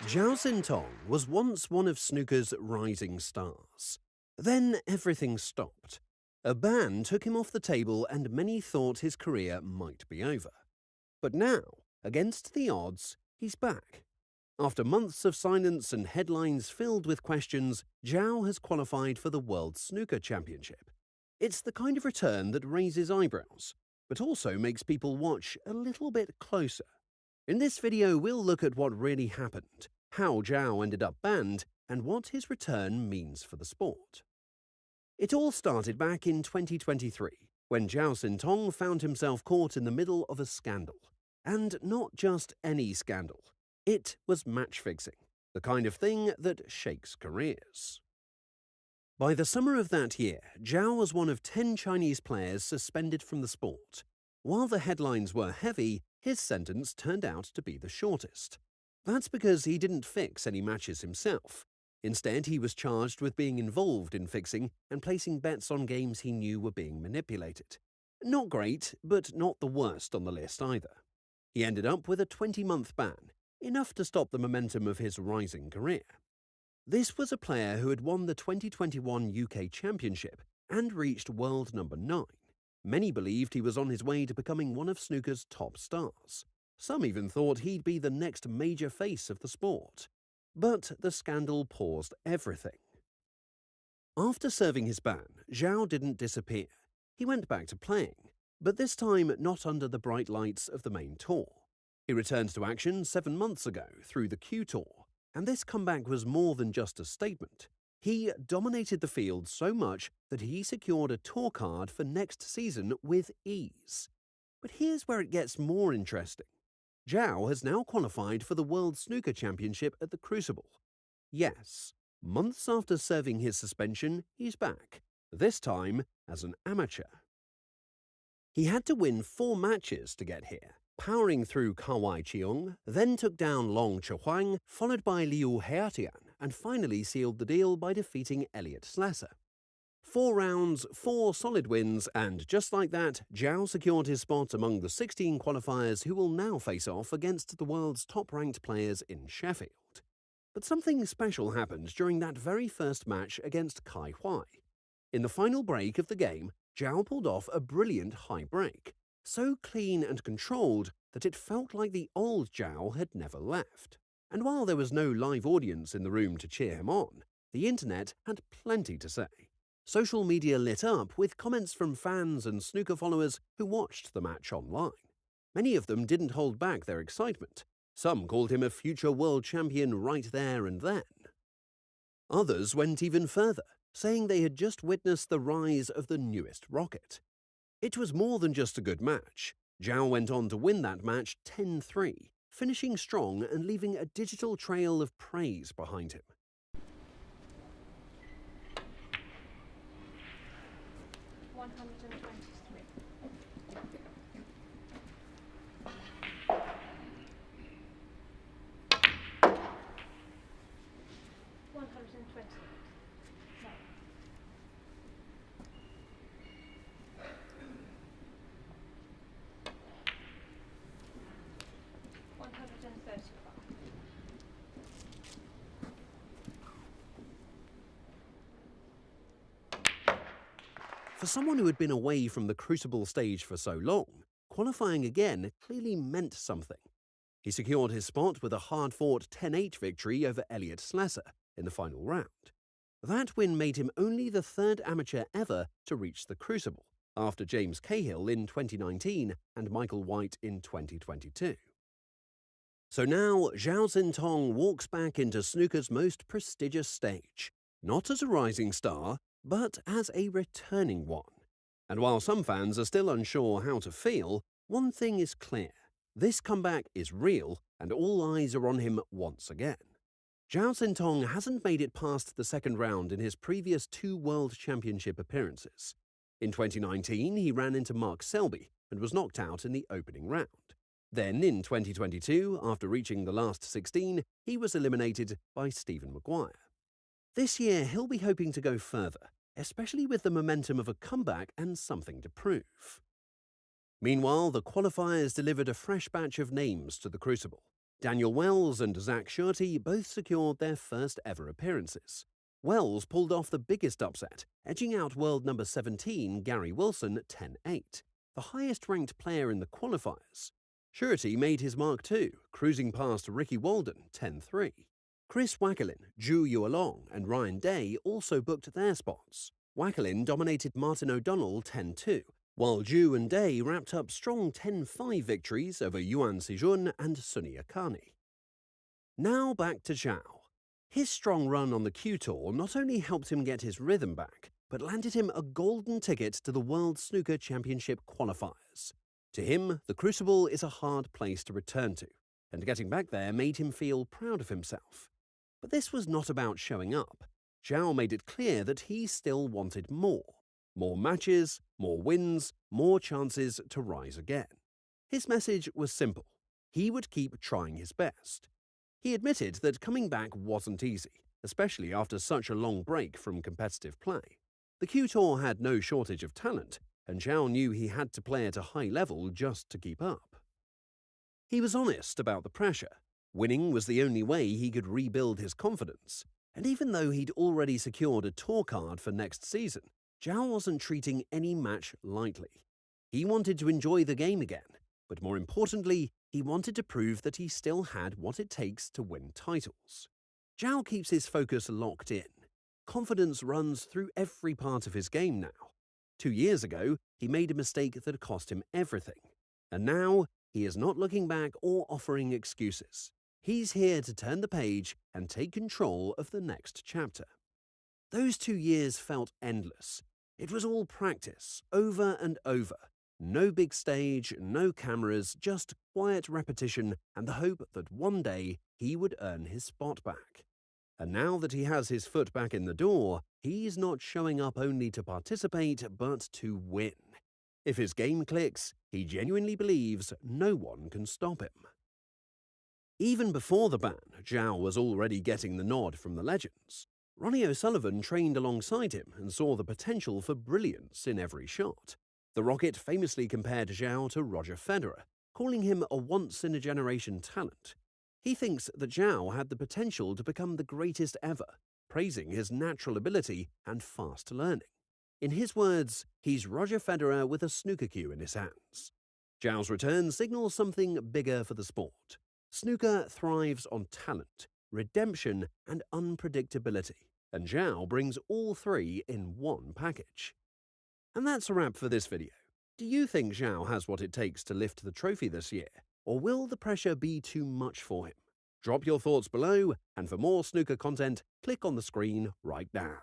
Zhao Xintong was once one of snooker's rising stars. Then everything stopped. A ban took him off the table and many thought his career might be over. But now, against the odds, he's back. After months of silence and headlines filled with questions, Zhao has qualified for the World Snooker Championship. It's the kind of return that raises eyebrows, but also makes people watch a little bit closer. In this video, we'll look at what really happened, how Zhao ended up banned, and what his return means for the sport. It all started back in 2023, when Zhao Xintong found himself caught in the middle of a scandal. And not just any scandal. It was match fixing, the kind of thing that shakes careers. By the summer of that year, Zhao was one of 10 Chinese players suspended from the sport. While the headlines were heavy, his sentence turned out to be the shortest. That's because he didn't fix any matches himself. Instead, he was charged with being involved in fixing and placing bets on games he knew were being manipulated. Not great, but not the worst on the list either. He ended up with a 20-month ban, enough to stop the momentum of his rising career. This was a player who had won the 2021 UK Championship and reached world number 9. Many believed he was on his way to becoming one of snooker's top stars. Some even thought he'd be the next major face of the sport. But the scandal paused everything. After serving his ban, Zhao didn't disappear. He went back to playing, but this time not under the bright lights of the main tour. He returned to action 7 months ago through the Q Tour, and this comeback was more than just a statement. He dominated the field so much that he secured a tour card for next season with ease. But here's where it gets more interesting. Zhao has now qualified for the World Snooker Championship at the Crucible. Yes, months after serving his suspension, he's back, this time as an amateur. He had to win 4 matches to get here, powering through Kawai Cheong, then took down Long Chehuang, followed by Liu Heatian, and finally sealed the deal by defeating Elliot Slasser. 4 rounds, 4 solid wins, and just like that, Zhao secured his spot among the 16 qualifiers who will now face off against the world's top-ranked players in Sheffield. But something special happened during that very first match against Kai Huai. In the final break of the game, Zhao pulled off a brilliant high break, so clean and controlled that it felt like the old Zhao had never left. And while there was no live audience in the room to cheer him on, the internet had plenty to say. Social media lit up with comments from fans and snooker followers who watched the match online. Many of them didn't hold back their excitement. Some called him a future world champion right there and then. Others went even further, saying they had just witnessed the rise of the newest rocket. It was more than just a good match. Zhao went on to win that match 10-3, finishing strong and leaving a digital trail of praise behind him. For someone who had been away from the Crucible stage for so long, qualifying again clearly meant something. He secured his spot with a hard-fought 10-8 victory over Elliot Slasser in the final round. That win made him only the 3rd amateur ever to reach the Crucible, after James Cahill in 2019 and Michael White in 2022. So now, Zhao Xintong walks back into snooker's most prestigious stage, not as a rising star, but as a returning one. And while some fans are still unsure how to feel, one thing is clear. This comeback is real, and all eyes are on him once again. Zhao Xintong hasn't made it past the 2nd round in his previous 2 World Championship appearances. In 2019, he ran into Mark Selby and was knocked out in the opening round. Then, in 2022, after reaching the last 16, he was eliminated by Stephen Maguire. This year, he'll be hoping to go further, especially with the momentum of a comeback and something to prove. Meanwhile, the qualifiers delivered a fresh batch of names to the Crucible. Daniel Wells and Zach Shirty both secured their first ever appearances. Wells pulled off the biggest upset, edging out world number 17 Gary Wilson 10-8, the highest-ranked player in the qualifiers. Shirty made his mark too, cruising past Ricky Walden 10-3. Chris Wackerlin, Zhu Yuelong, and Ryan Day also booked their spots. Wackerlin dominated Martin O'Donnell 10-2, while Zhu and Day wrapped up strong 10-5 victories over Yuan Sijun and Sunny Akane. Now back to Zhao. His strong run on the Q Tour not only helped him get his rhythm back, but landed him a golden ticket to the World Snooker Championship qualifiers. To him, the Crucible is a hard place to return to, and getting back there made him feel proud of himself. But this was not about showing up. Zhao made it clear that he still wanted more. More matches, more wins, more chances to rise again. His message was simple. He would keep trying his best. He admitted that coming back wasn't easy, especially after such a long break from competitive play. The Q Tour had no shortage of talent, and Zhao knew he had to play at a high level just to keep up. He was honest about the pressure. Winning was the only way he could rebuild his confidence, and even though he'd already secured a tour card for next season, Zhao wasn't treating any match lightly. He wanted to enjoy the game again, but more importantly, he wanted to prove that he still had what it takes to win titles. Zhao keeps his focus locked in. Confidence runs through every part of his game now. 2 years ago, he made a mistake that cost him everything. And now, he is not looking back or offering excuses. He's here to turn the page and take control of the next chapter. Those 2 years felt endless. It was all practice, over and over. No big stage, no cameras, just quiet repetition and the hope that one day he would earn his spot back. And now that he has his foot back in the door, he's not showing up only to participate, but to win. If his game clicks, he genuinely believes no one can stop him. Even before the ban, Zhao was already getting the nod from the legends. Ronnie O'Sullivan trained alongside him and saw the potential for brilliance in every shot. The Rocket famously compared Zhao to Roger Federer, calling him a once-in-a-generation talent. He thinks that Zhao had the potential to become the greatest ever, praising his natural ability and fast learning. In his words, he's Roger Federer with a snooker cue in his hands. Zhao's return signals something bigger for the sport. Snooker thrives on talent, redemption, and unpredictability, and Zhao brings all three in one package. And that's a wrap for this video. Do you think Zhao has what it takes to lift the trophy this year, or will the pressure be too much for him? Drop your thoughts below, and for more snooker content, click on the screen right now.